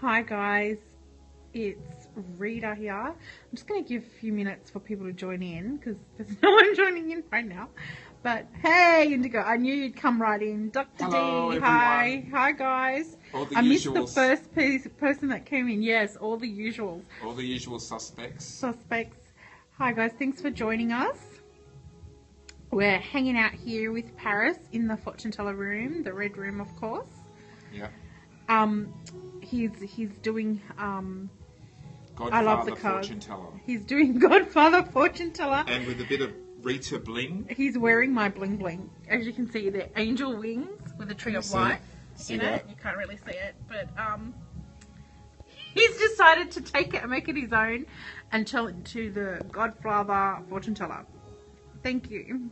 Hi guys, it's Rita here. I'm just going to give a few minutes for people to join in because there's no one joining in right now. But hey, Indigo, I knew you'd come right in. Dr. Hello, D, everyone. hi guys. All the I missed usuals. the first person that came in. Yes, all the usuals. All the usual suspects. Hi guys, thanks for joining us. We're hanging out here with Paris in the fortune teller room, the red room, of course. Yeah. He's doing Godfather I love the cards. fortune teller. He's doing Godfather fortune teller. And with a bit of Rita bling. He's wearing my bling bling. As you can see, they're angel wings with a tree of light in it. You can't really see it, but he's decided to take it and make it his own and tell it to the Godfather fortune teller. Thank you.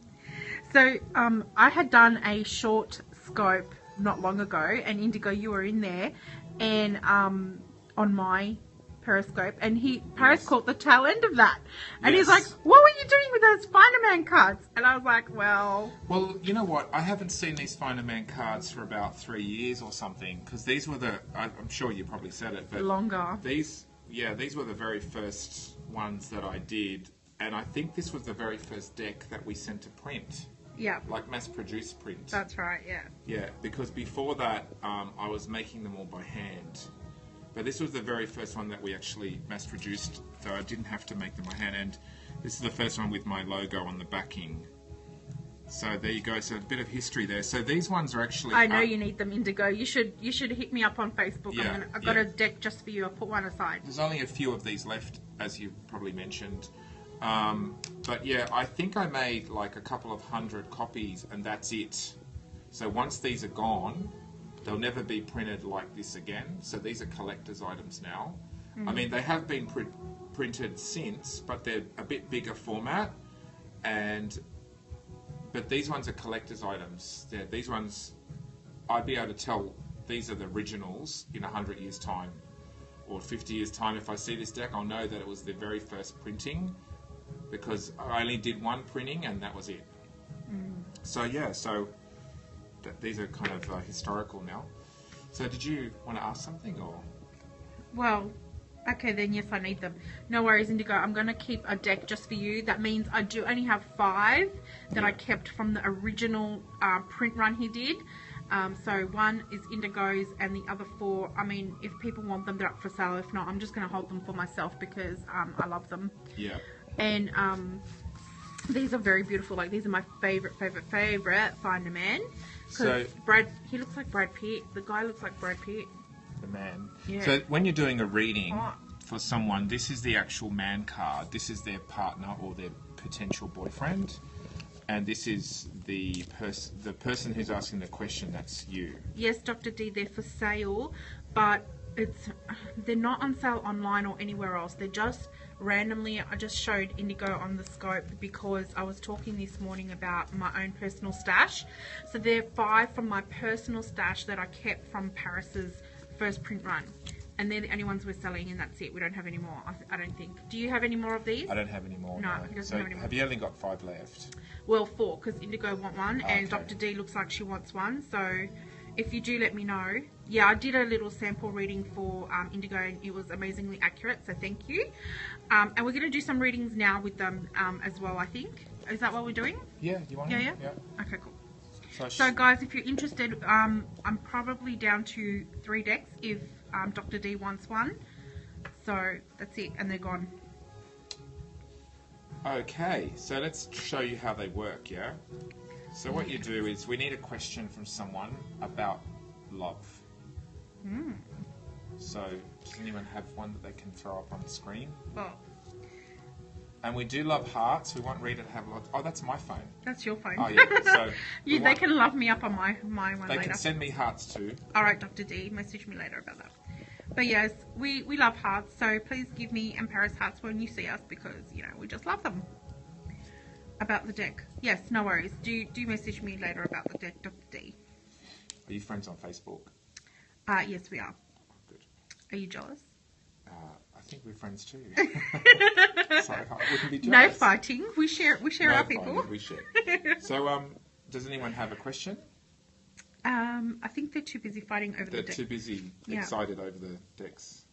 So I had done a short scope not long ago, and Indigo, you were in there, and on my Periscope, and Paris caught the tail end of that, and he's like, "What were you doing with those Finder-Man cards?" And I was like, "Well, you know what? I haven't seen these Finder-Man cards for about 3 years or something, because these were I'm sure you probably said it, but longer. These were the very first ones that I did, and I think this was the very first deck that we sent to print." Yeah. Like mass-produced print. That's right, yeah. Yeah, because before that, I was making them all by hand. But this was the very first one that we actually mass-produced, so I didn't have to make them by hand. And this is the first one with my logo on the backing. So there you go. So a bit of history there. So these ones are actually... I know you need them, Indigo. You should hit me up on Facebook. Yeah, I've got a deck just for you. I'll put one aside. There's only a few of these left, as you probably mentioned. But yeah, I think I made like a couple of 100 copies and that's it. So once these are gone, they'll never be printed like this again. So these are collector's items now. I mean, they have been printed since, but they're a bit bigger format. But these ones are collector's items. These ones, I'd be able to tell these are the originals in 100 years' time or 50 years' time. If I see this deck, I'll know that it was the very first printing, because I only did one printing and that was it. So yeah, these are kind of historical now. So did you want to ask something or? Well, okay then, yes, I need them. No worries, Indigo. I'm going to keep a deck just for you. That means I do only have 5 that I kept from the original print run he did. So one is Indigo's and the other 4, I mean, if people want them, they're up for sale. If not, I'm just going to hold them for myself because I love them. Yeah. And these are very beautiful. Like, these are my favorite Finder-Man. So he looks like Brad Pitt. The guy looks like Brad Pitt. The man. Yeah. So when you're doing a reading for someone, this is the actual man card. This is their partner or their potential boyfriend. And this is the person who's asking the question. That's you. Yes, Dr. D, they're for sale, but they're not on sale online or anywhere else. They're just randomly. I just showed Indigo on the scope because I was talking this morning about my own personal stash. So they're 5 from my personal stash that I kept from Paris's first print run. And they're the only ones we're selling, and that's it. We don't have any more, I don't think. Do you have any more of these? I don't have any more. No, he doesn't have any more. Have you only got 5 left? Well, 4, because Indigo want one, and Okay. Dr. D looks like she wants one. So if you do, let me know. Yeah, I did a little sample reading for Indigo, and it was amazingly accurate, so thank you. And we're going to do some readings now with them as well, I think. Is that what we're doing? Yeah, you want Yeah? Yeah. Okay, cool. So guys, if you're interested, I'm probably down to 3 decks if Dr. D wants one. So that's it, and they're gone. Okay, so let's show you how they work, yeah? So what you do is we need a question from someone about love. So does anyone have one that they can throw up on the screen? Well, and we do love hearts. We want Rita to have lots. Oh, that's my phone. that's your phone. Oh, yeah. So they can love me up on my one they later. can send me hearts too. All right, Dr. D, message me later about that. But yes, we love hearts, so please give me and Paris hearts when you see us because, you know, we just love them. About the deck. Yes, no worries. Do message me later about the deck, Dr. D. Are you friends on Facebook? Yes, we are. Good. Are you jealous? I think we're friends too. So I wouldn't be jealous. No fighting. We share No our people. fighting, we share. So, does anyone have a question? I think they're too busy fighting over the They're deck. too busy, Yeah. excited over the decks.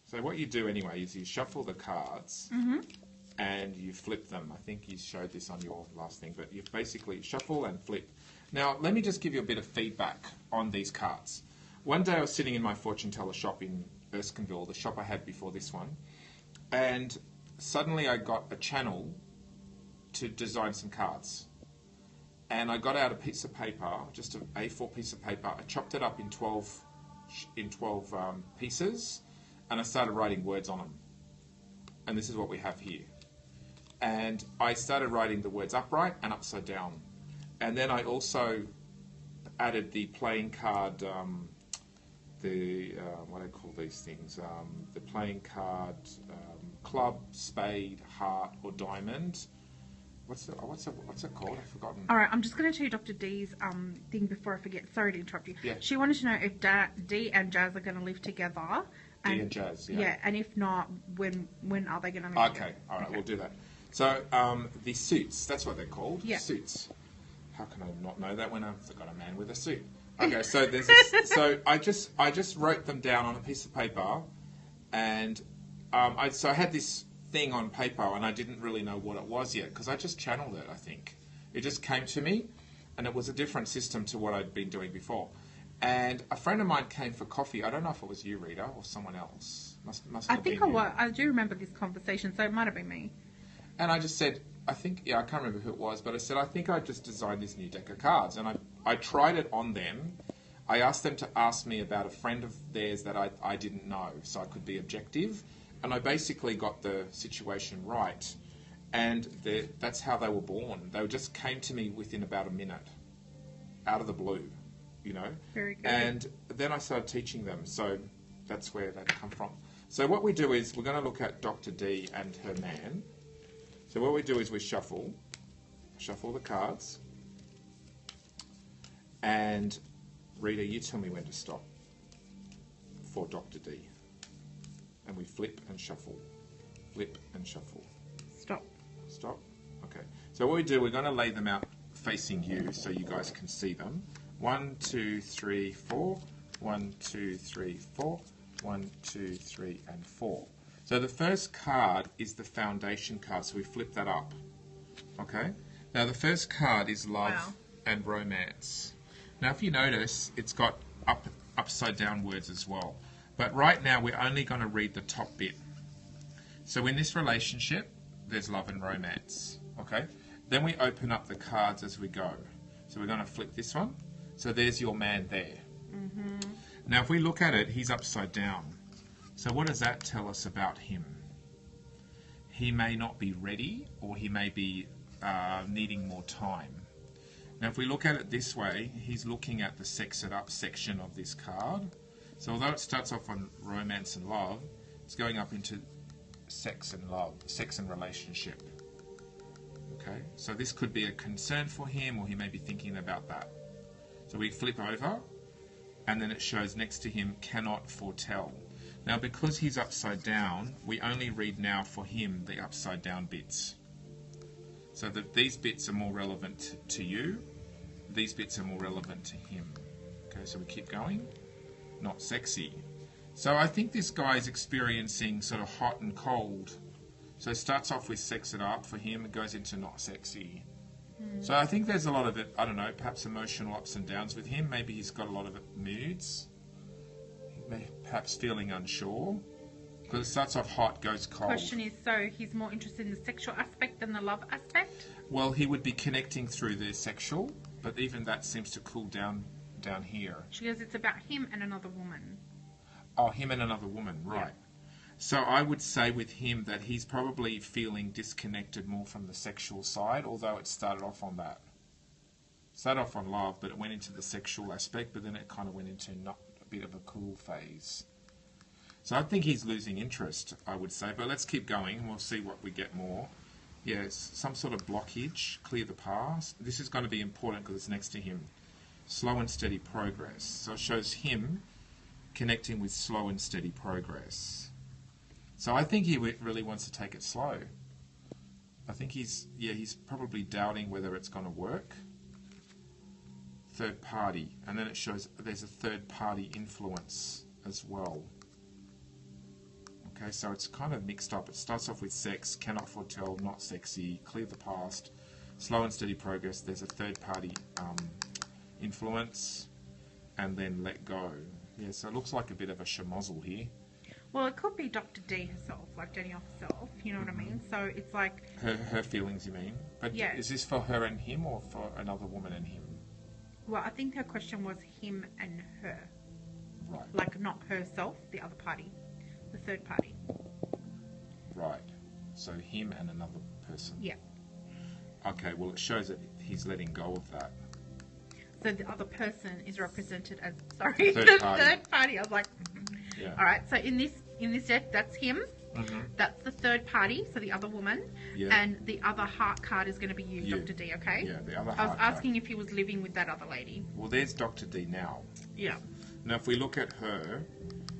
So what you do anyway is you shuffle the cards and you flip them. I think you showed this on your last thing, but you basically shuffle and flip. Now, let me just give you a bit of feedback on these cards. One day I was sitting in my fortune teller shop in Erskineville, the shop I had before this one, and suddenly I got a channel to design some cards. And I got out a piece of paper, just an A4 piece of paper. I chopped it up in 12 pieces, and I started writing words on them. And this is what we have here. And I started writing the words upright and upside down. And then I also added the playing card, what do I call these things? The playing card, club, spade, heart, or diamond. What's it called? I've forgotten. All right, I'm just going to tell you Dr. D's thing before I forget. Sorry to interrupt you. Yeah. She wanted to know if Dee and Jazz are going to live together. Dee and Jazz, yeah. Yeah, and if not, when are they going to live together? Okay, all right, we'll do that. So the suits, that's what they're called. Yeah. Suits. How can I not know that when I've got a man with a suit? Okay, so there's so I just wrote them down on a piece of paper, and I had this thing on paper, and I didn't really know what it was yet because I just channeled it. I think it just came to me, and it was a different system to what I'd been doing before. And a friend of mine came for coffee. I don't know if it was you, Rita, or someone else. Must I have think been you. I do remember this conversation, so it might have been me. And I just said, I can't remember who it was, but I said, I think I just designed this new deck of cards. And I tried it on them. I asked them to ask me about a friend of theirs that I didn't know, so I could be objective. And I basically got the situation right. And that's how they were born. They just came to me within about a minute, out of the blue, you know. Very good. And then I started teaching them, so that's where they come from. So what we do is we're going to look at Dr. D and her man. So what we do is we shuffle the cards, and Rita, you tell me when to stop for Dr. D. And we flip and shuffle, flip and shuffle. Stop. Stop. Okay. So what we do, we're going to lay them out facing you so you guys can see them. 1, 2, 3, 4. 1, 2, 3, 4. 1, 2, 3, and 4. So the first card is the foundation card, so we flip that up. Okay? Now the first card is love and romance. Now if you notice, it's got upside down words as well. But right now we're only going to read the top bit. So in this relationship, there's love and romance. Okay? Then we open up the cards as we go. So we're going to flip this one. So there's your man there. Mm-hmm. Now if we look at it, he's upside down. So what does that tell us about him? He may not be ready, or he may be needing more time. Now if we look at it this way, he's looking at the sex it up section of this card. So although it starts off on romance and love, it's going up into sex and love, sex and relationship. Okay, so this could be a concern for him, or he may be thinking about that. So we flip over, and then it shows next to him, cannot foretell. Now, because he's upside down, we only read now for him the upside down bits. So that these bits are more relevant to you, these bits are more relevant to him. Okay, so we keep going. Not sexy. So I think this guy is experiencing sort of hot and cold. So it starts off with sex it up for him, it goes into not sexy. So I think there's a lot of it, I don't know, perhaps emotional ups and downs with him. Maybe he's got a lot of moods. Perhaps feeling unsure. Because it starts off hot, goes cold. Question is, so he's more interested in the sexual aspect than the love aspect? Well, he would be connecting through the sexual, but even that seems to cool down here. She goes, it's about him and another woman. Oh, him and another woman, right. Yeah. So I would say with him that he's probably feeling disconnected more from the sexual side, although it started off on that. Started off on love, but it went into the sexual aspect, but then it kind of went into not a bit of a cool phase. So I think he's losing interest, I would say, but let's keep going and we'll see what we get more. Yes, some sort of blockage, clear the past. This is going to be important because it's next to him. Slow and steady progress. So it shows him connecting with slow and steady progress. So I think he really wants to take it slow. I think he's probably doubting whether it's going to work. third party, and then it shows there's a third party influence as well. Okay, so it's kind of mixed up. It starts off with sex, cannot foretell, not sexy, clear the past, slow and steady progress. There's a third party influence, and then let go. Yeah, so it looks like a bit of a schmozzle here. Well, it could be Dr. D herself, like Danielle herself, you know what I mean? So it's like... Her feelings, you mean? But yeah. Is this for her and him, or for another woman and him? Well, I think her question was him and her. Right. Like, not herself, the other party. The third party. Right. So him and another person. Yeah. Okay, well, it shows that he's letting go of that. So the other person is represented as... Sorry, third party. Third party. I was like... Yeah. All right, so in this deck, that's him. Mm-hmm. That's the third party, so the other woman. Yeah. And the other heart card is going to be you, Dr. D, okay? Yeah, the other heart I was asking card. if he was living with that other lady. Well, there's Dr. D now. Yeah. Now, if we look at her,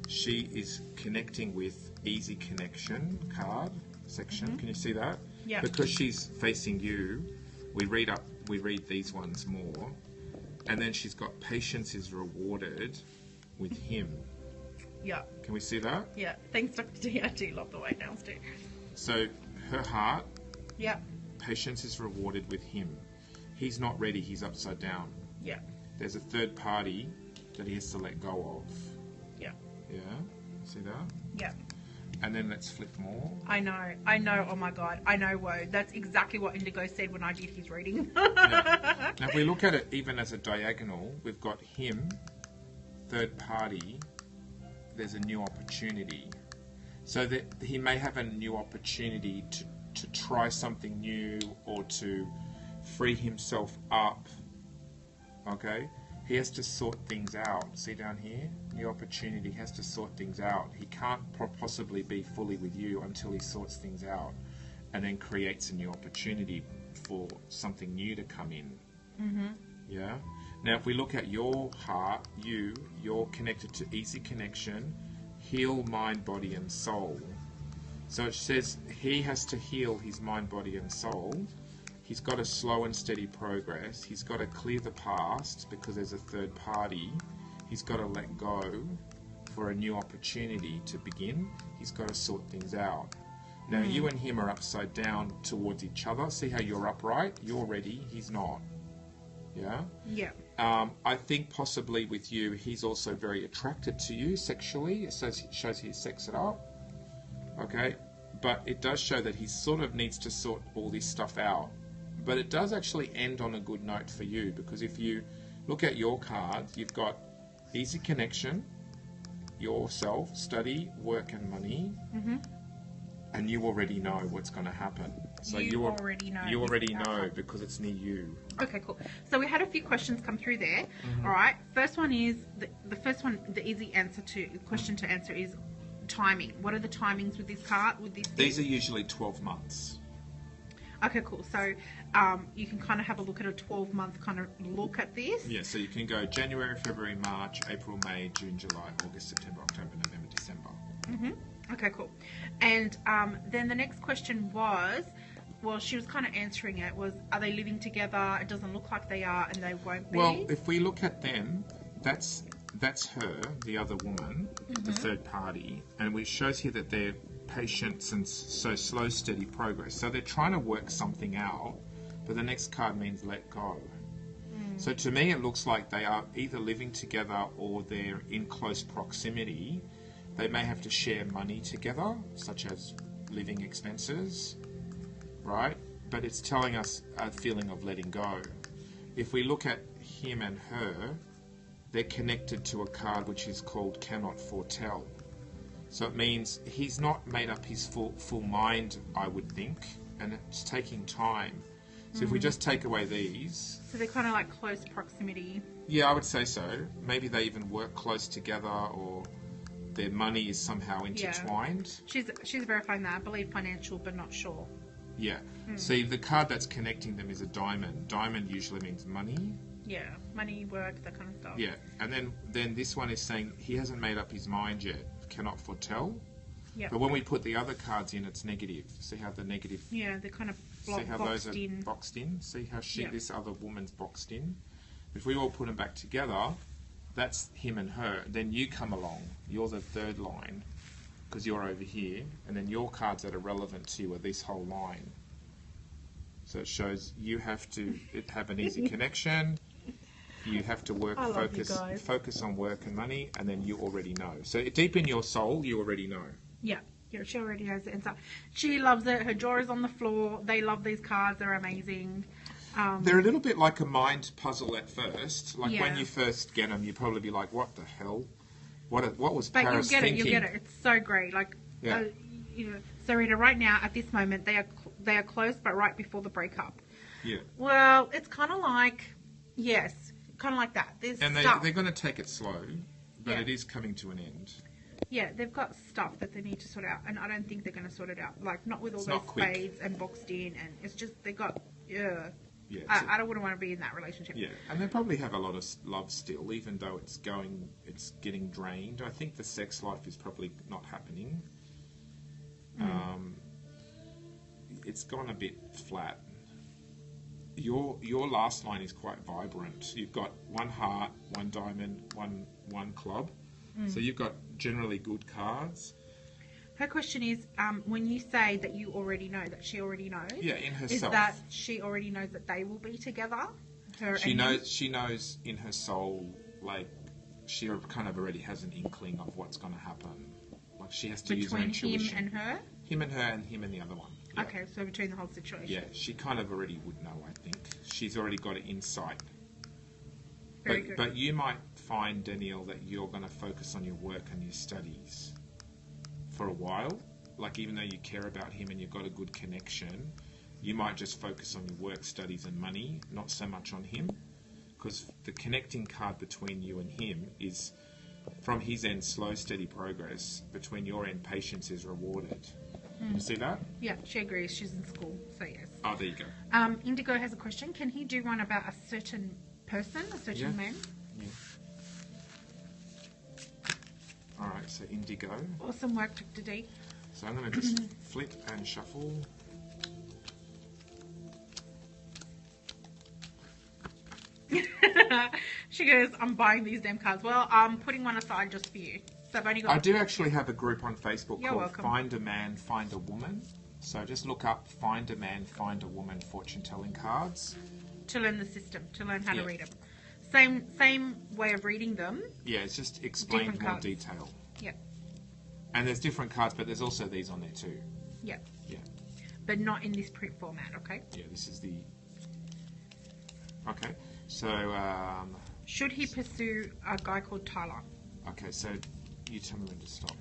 she is connecting with easy connection card section. Mm-hmm. Can you see that? Yeah. Because she's facing you, we read these ones more, and then she's got patience is rewarded with him. Yeah. Can we see that? Yeah. Thanks, Dr. D. I do love the white nails too. So her heart, Yeah. patience is rewarded with him. He's not ready. He's upside down. Yeah. There's a third party that he has to let go of. Yeah. Yeah? See that? Yeah. And then let's flip more. I know, oh my god, I know, whoa. That's exactly what Indigo said when I did his reading. Yeah. Now, if we look at it even as a diagonal, we've got him, third party, there's a new opportunity. So that he may have a new opportunity to try something new or to free himself up. Okay? He has to sort things out. See down here? New opportunity. He has to sort things out. He can't possibly be fully with you until he sorts things out and then creates a new opportunity for something new to come in. Mm-hmm. Yeah? Now, if we look at your heart, you're connected to easy connection, heal mind, body, and soul. So it says he has to heal his mind, body, and soul. He's got to slow and steady progress. He's got to clear the past because there's a third party. He's got to let go for a new opportunity to begin. He's got to sort things out. Now, you and him are upside down towards each other. See how you're upright? You're ready. He's not. Yeah? Yeah. I think possibly with you, he's also very attracted to you sexually. It shows he's sexed it up. Okay? But it does show that he sort of needs to sort all this stuff out. But it does actually end on a good note for you, because if you look at your cards, you've got easy connection, yourself, study, work and money, and you already know what's going to happen. So you already know. You already know because it's near you. Okay, cool. So we had a few questions come through there. All right. First one is the first one. The easy question to answer is timing. What are the timings with this card? These are usually 12 months. Okay, cool. So you can kind of have a look at a 12-month kind of look at this. Yeah. So you can go January, February, March, April, May, June, July, August, September, October, November, December. Okay, cool. And then the next question was, well, she was kind of answering it, was, are they living together? It doesn't look like they are, and they won't be. Well, if we look at them, that's her, the other woman, the third party, and it shows here that they're patient and so slow, steady progress. So they're trying to work something out, but the next card means let go. So to me, it looks like they are either living together or they're in close proximity. They may have to share money together, such as living expenses, right? But it's telling us a feeling of letting go. If we look at him and her, they're connected to a card which is called cannot foretell. So it means he's not made up his full mind, I would think, and it's taking time. So if we just take away these... So they're kind of like close proximity. Yeah, I would say so. Maybe they even work close together, or their money is somehow intertwined. Yeah. She's verifying that. I believe financial, but not sure. Yeah. See, the card that's connecting them is a diamond. Diamond usually means money. Yeah, money, work, that kind of stuff. Yeah, and then this one is saying he hasn't made up his mind yet, cannot foretell. Yeah. But when we put the other cards in, it's negative. See how the negative... Yeah, they're kind of See how those are in. boxed in? See how this other woman's boxed in? If we all put them back together, that's him and her. Then you come along. You're the third line because you're over here. And then your cards that are relevant to you are this whole line. So it shows you have to have an easy connection. You have to work, focus on work and money, and then you already know. So deep in your soul, you already know. Yeah, she already knows it inside. She loves it. Her jaw is on the floor. They love these cards. They're amazing. They're a little bit like a mind puzzle at first. Like when you first get them, you'd probably be like, "What the hell? What was Paris thinking?" But you'll get it. It's so great. Like, so Rita, right now at this moment, they are close, but right before the breakup. Yeah. Well, it's kind of like kind of like that. There's stuff. They're going to take it slow, but it is coming to an end. Yeah, they've got stuff that they need to sort out, and I don't think they're going to sort it out. Like, not with all those spades and boxed in, and it's just they got I wouldn't want to be in that relationship. Yeah, and they probably have a lot of love still, even though it's getting drained. I think the sex life is probably not happening. It's gone a bit flat. Your last line is quite vibrant. You've got one heart, one diamond, one club. So you've got generally good cards. Her question is, when you say that you already know, that she already knows. Yeah, in herself. Is that she already knows that they will be together? She knows in her soul, like, she kind of already has an inkling of what's going to happen. Like, she has to use her intuition. Between him and her? Him and her and him and the other one. Yeah. Okay, so between the whole situation. Yeah, she kind of already would know, I think. She's already got an insight. Very good. But you might find, Danielle, that you're going to focus on your work and your studies for a while. Like, even though you care about him and you've got a good connection, you might just focus on your work, studies and money, not so much on him. Because the connecting card between you and him is, from his end, slow, steady progress. Between your end, patience is rewarded. You see that? Yeah, she agrees. She's in school, so yes. Oh, there you go. Indigo has a question. Can he do one about a certain person, a certain man? Yeah. All right, so Indigo. Awesome work, Dr. D. So I'm going to just flip and shuffle. She goes, I'm buying these damn cards. Well, I'm putting one aside just for you. So I've only got... I do actually have a group on Facebook called welcome. Find a Man, Find a Woman. So just look up Find a Man, Find a Woman fortune-telling cards. To learn the system, to learn how to read them. Same way of reading them. Yeah, it's just explained more detail. Yep. And there's different cards, but there's also these on there too. Yep. Yeah. But not in this print format, okay? Yeah, this is the... Okay, so... Should he pursue a guy called Tyler? Okay, so you tell me when to stop.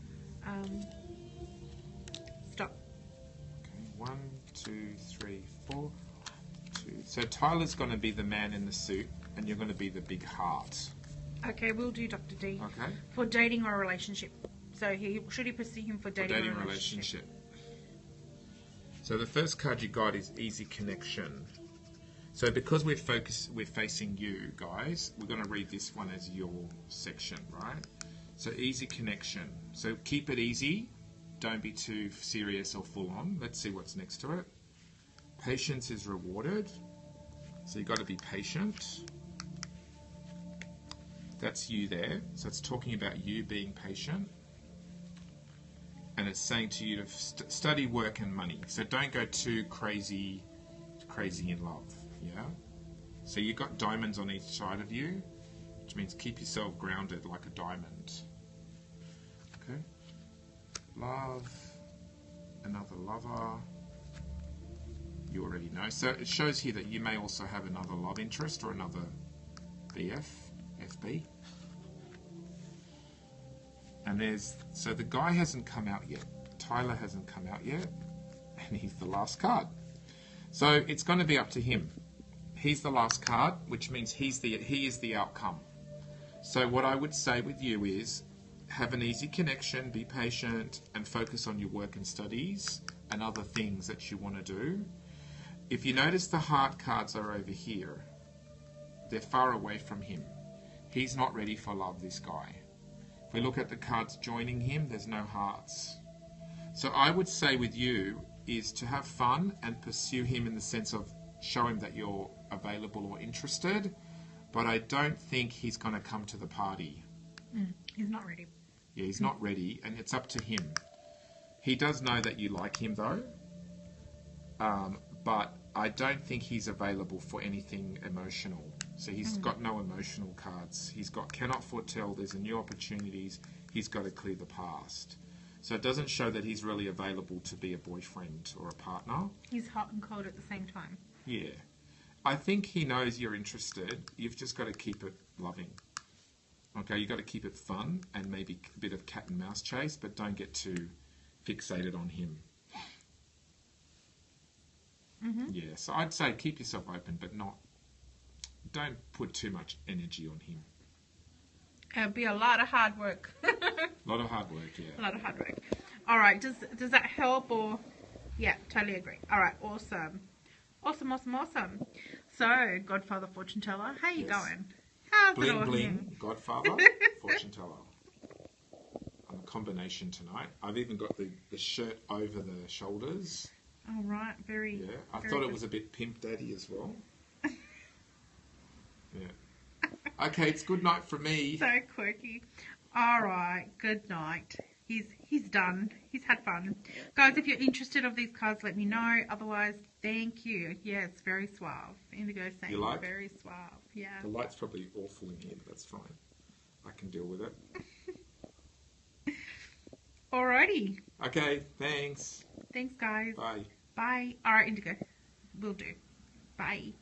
Stop. Okay, 1, 2, 3, 4, 2. So Tyler's going to be the man in the suit, and you're going to be the big heart. Okay, we'll do Dr. D. Okay. For dating or a relationship. So should he pursue him for dating or a relationship? So the first card you got is easy connection. So because we're facing you guys, we're going to read this one as your section, right? So easy connection. So keep it easy. Don't be too serious or full on. Let's see what's next to it. Patience is rewarded. So you've got to be patient. That's you there. So it's talking about you being patient. And it's saying to you to study, work and money. So don't go too crazy in love. Yeah. So you've got diamonds on each side of you, which means keep yourself grounded like a diamond. Okay. Love, another lover. You already know. So it shows here that you may also have another love interest or another BF, FB. And so the guy hasn't come out yet. Tyler hasn't come out yet, and he's the last card. So it's going to be up to him. He's the last card, which means he is the outcome. So what I would say with you is have an easy connection, be patient, and focus on your work and studies and other things that you want to do. If you notice the heart cards are over here, they're far away from him. He's not ready for love, this guy. If we look at the cards joining him, there's no hearts. So I would say with you is to have fun and pursue him in the sense of show him that you're available or interested, but I don't think he's going to come to the party. He's not ready. Yeah, he's not ready, and it's up to him. He does know that you like him, though, but I don't think he's available for anything emotional. So he's got no emotional cards. He's got cannot foretell. There's a new opportunities. He's got to clear the past. So it doesn't show that he's really available to be a boyfriend or a partner. He's hot and cold at the same time. Yeah. I think he knows you're interested. You've just got to keep it loving. Okay, you've got to keep it fun and maybe a bit of cat and mouse chase, but don't get too fixated on him. Yeah, so I'd say keep yourself open, but don't put too much energy on him. It'll be a lot of hard work. A lot of hard work, yeah. A lot of hard work. All right, does that help or... Yeah, totally agree. All right, awesome. Awesome. So, Godfather Fortune Teller, how you going? How's it all? Bling bling, Godfather, Fortune Teller. I'm a combination tonight. I've even got the shirt over the shoulders. All right, very... Yeah, I very thought good. it was a bit pimp daddy as well. Yeah. Okay, it's good night from me. So quirky. All right, good night. He's done. He's had fun. Guys, if you're interested of these cards, let me know. Otherwise, thank you. Yes, very suave. Indigo saying You like? very suave. Yeah. The light's probably awful in here, but that's fine. I can deal with it. Alrighty. Okay, thanks. Thanks, guys. Bye. Bye. All right, Indigo. Will do. Bye.